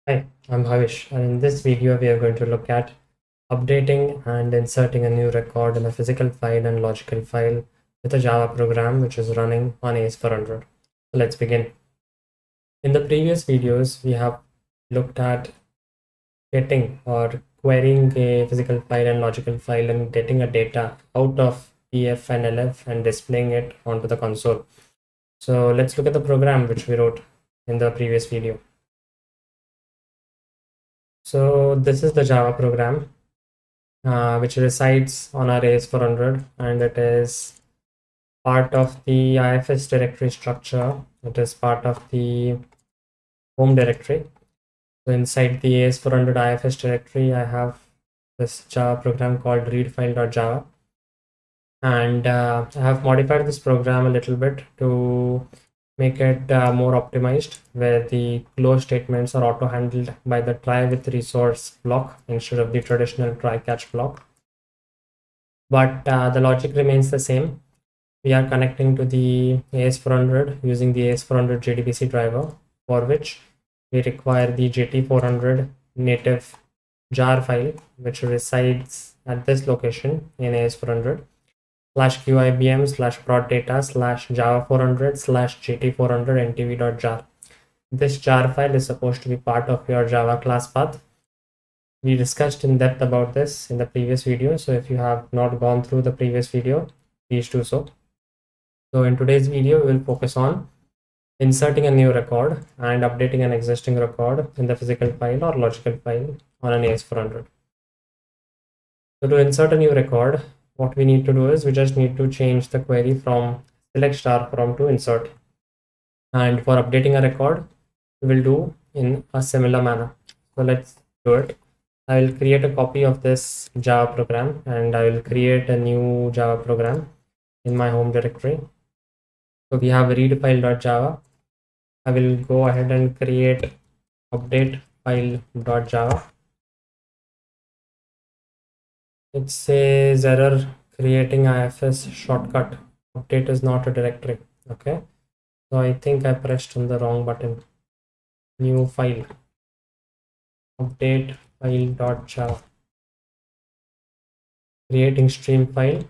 Hi, I'm Havish, and in this video we are going to look at updating and inserting a new record in a physical file and logical file with a Java program which is running on AS400. So let's begin. In the previous videos, we have looked at getting or querying a physical file and logical file and getting a data out of PF and LF and displaying it onto the console. So let's look at the program which we wrote in the previous video. So this is the Java program which resides on our AS400, and it is part of the IFS directory structure. It is part of the home directory. So inside the AS400 IFS directory, I have this Java program called readfile.java, and I have modified this program a little bit to make it more optimized, where the close statements are auto handled by the try with resource block instead of the traditional try catch block. But the logic remains the same. We are connecting to the AS400 using the AS400 JDBC driver, for which we require the JT400 native jar file, which resides at this location in AS400 /qibm /prod data /java400 /jt400 ntv.jar. This jar file is supposed to be part of your Java class path. We discussed in depth about this in the previous video, so if you have not gone through the previous video, please do so. So in today's video, we will focus on inserting a new record and updating an existing record in the physical file or logical file on an AS400. So to insert a new record, what we need to do is we just need to change the query from select star from to insert. And for updating a record, we will do in a similar manner. So let's do it. I will create a copy of this Java program, and I will create a new Java program in my home directory. So we have readfile.java. I will go ahead and create update file.java. It says error creating IFS shortcut. Update is not a directory. Okay. So I think I pressed on the wrong button. New file. Update file.java. Creating stream file.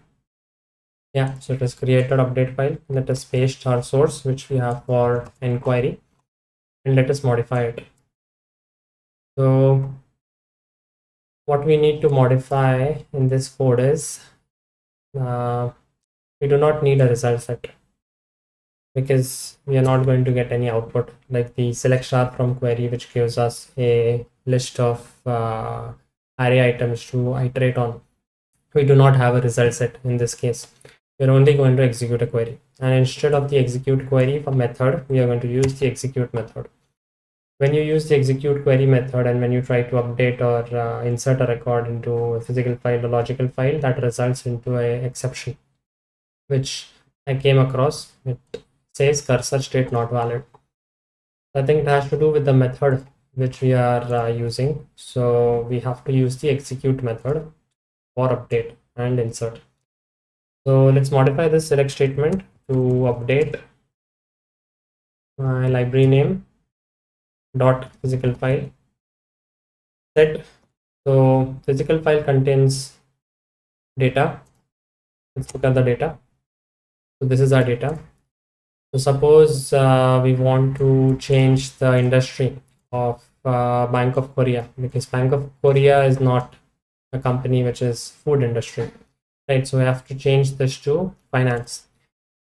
Yeah, so it is created update file. Let us paste our source, which we have for inquiry, and let us modify it. So what we need to modify in this code is we do not need a result set, because we are not going to get any output like the select star from query, which gives us a list of array items to iterate on. We do not have a result set in this case. We're only going to execute a query, and instead of the execute query for method, we are going to use the execute method. When you use the execute query method and when you try to update or insert a record into a physical file or logical file, that results into an exception, which I came across. It says cursor state not valid. I think it has to do with the method which we are using. So we have to use the execute method for update and insert. So let's modify this select statement to update my library name dot physical file set. So physical file contains data. Let's look at the data. So this is our data. So suppose we want to change the industry of Bank of Korea, because Bank of Korea is not a company which is food industry, right? So we have to change this to finance.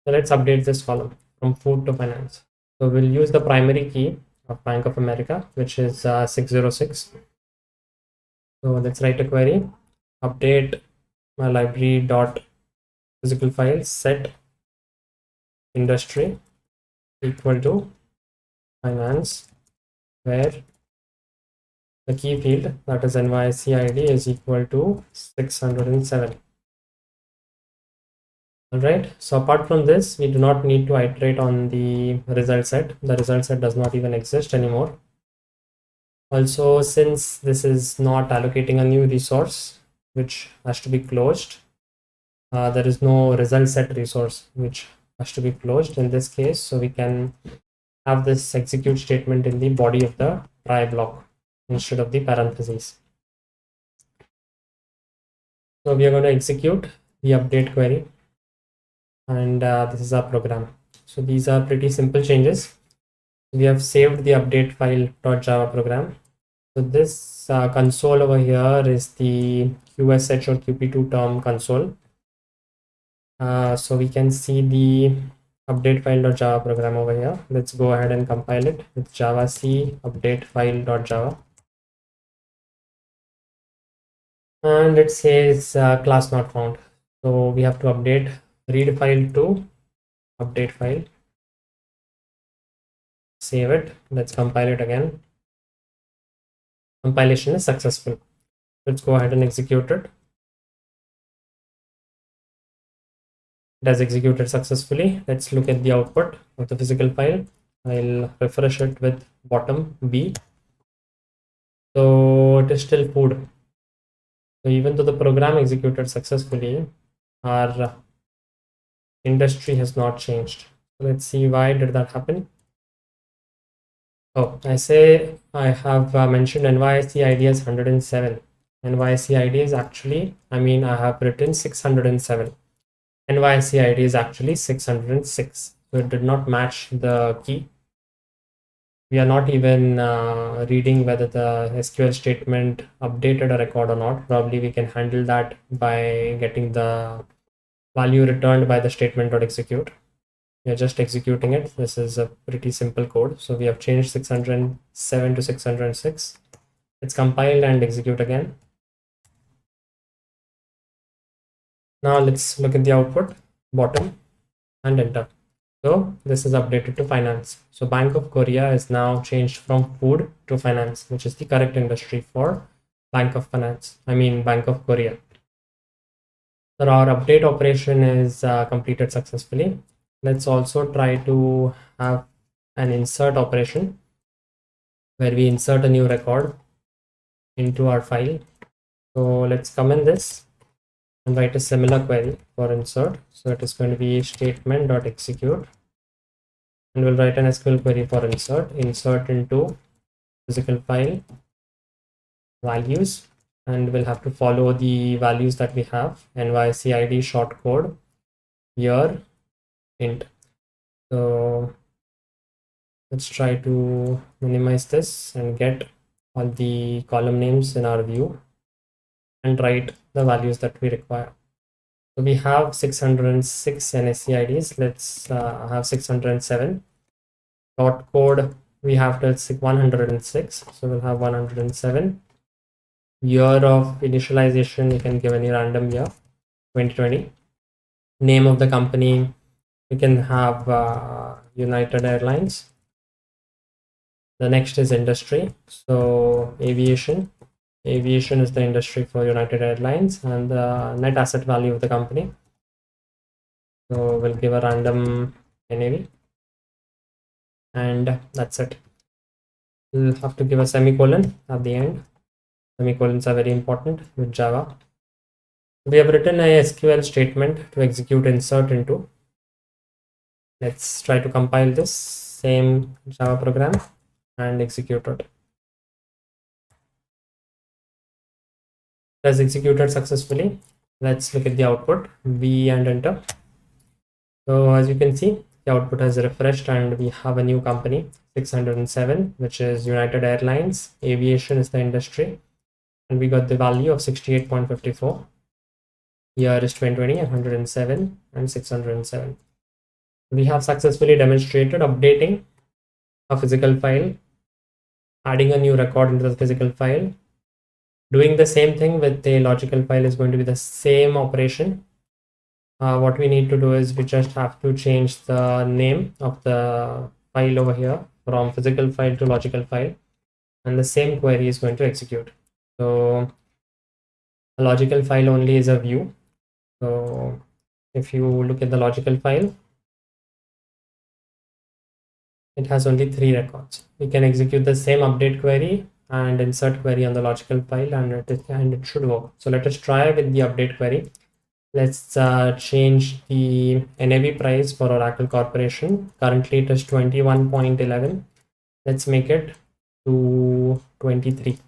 So let's update this column from food to finance. So we'll use the primary key of Bank of America, which is 606. So let's write a query, update my library dot physical file set industry equal to finance, where the key field, that is NYSE ID, is equal to 607. All right, so apart from this, we do not need to iterate on the result set. The result set does not even exist anymore. Also, since this is not allocating a new resource which has to be closed, there is no result set resource which has to be closed in this case. So we can have this execute statement in the body of the try block. instead of the parentheses. So we are going to execute the update query, and this is our program. So these are pretty simple changes. We have saved the update file.java program. So this console over here is the QSH or QP2 term console. So we can see the update file.java program over here. Let's go ahead and compile it with java c update file.java. And it says class not found. So we have to update read file to update file. Save it. Let's compile it again. Compilation is successful. Let's go ahead and execute it. It has executed successfully. Let's look at the output of the physical file. I'll refresh it with bottom B. So it is still food. So even though the program executed successfully, our industry has not changed. So let's see why did that happen. Oh, I have mentioned NYSE ID as 107. NYSE ID is actually, I have written 607. NYSE ID is actually 606. So it did not match the key. We are not even reading whether the SQL statement updated a record or not. Probably we can handle that by getting the value returned by the statement.execute. We are just executing it. This is a pretty simple code. So we have changed 607 to 606. Let's compile and execute again. Now let's look at the output, bottom, and enter. So this is updated to finance. So Bank of Korea is now changed from food to finance, which is the correct industry for Bank of Korea. So our update operation is completed successfully. Let's also try to have an insert operation where we insert a new record into our file. So let's comment this and write a similar query for insert. So it is going to be statement.execute, and we'll write an SQL query for insert into physical file values, and we'll have to follow the values that we have: NYSE short code, year, int. So let's try to minimize this and get all the column names in our view and write the values that we require. So we have 606 NSE IDs. Let's have 607. Dot code, we have till 106. So we'll have 107. Year of initialization, you can give any random year, 2020. Name of the company, you can have United Airlines. The next is industry. So aviation is the industry for United Airlines, and the net asset value of the company. So we'll give a random NAV, and that's it. We'll have to give a semicolon at the end. Semicolons are very important with Java. We have written a SQL statement to execute insert into. Let's try to compile this same Java program and execute it. It has executed successfully. Let's look at the output, V and enter. So as you can see, the output has refreshed and we have a new company, 607, which is United Airlines. Aviation is the industry, and we got the value of 68.54. Year is 2020, 107, and 607. We have successfully demonstrated updating a physical file, adding a new record into the physical file. Doing the same thing with a logical file is going to be the same operation. What we need to do is we just have to change the name of the file over here from physical file to logical file, and the same query is going to execute. So a logical file only is a view. So if you look at the logical file, it has only 3 records. We can execute the same update query and insert query on the logical file, and it should work. So let us try with the update query. Let's change the NAV price for Oracle Corporation. Currently it is 21.11. Let's make it to 23.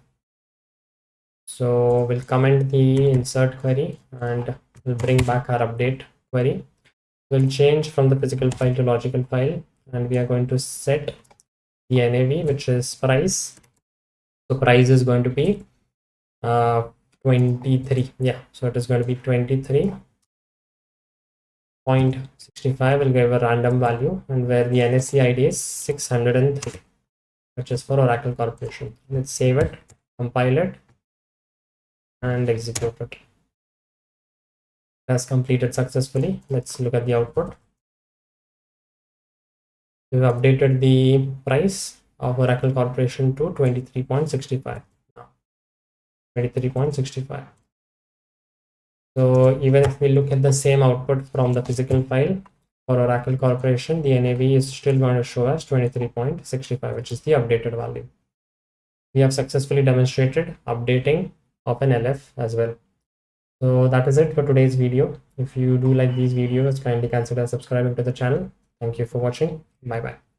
So we'll comment the insert query and we'll bring back our update query. We'll change from the physical file to logical file, and we are going to set the NAV, which is price. So price is going to be 23. Yeah, so it is going to be 23.65. We'll give a random value, and where the NSE ID is 603, which is for Oracle Corporation. Let's save it, compile it, and execute it. It has completed successfully. Let's look at the output. We've updated the price of Oracle Corporation to 23.65. 23.65. So even if we look at the same output from the physical file for Oracle Corporation, the NAV is still going to show us 23.65, which is the updated value. We have successfully demonstrated updating of an LF as well. So that is it for today's video. If you do like these videos, kindly consider subscribing to the channel. Thank you for watching. Bye bye.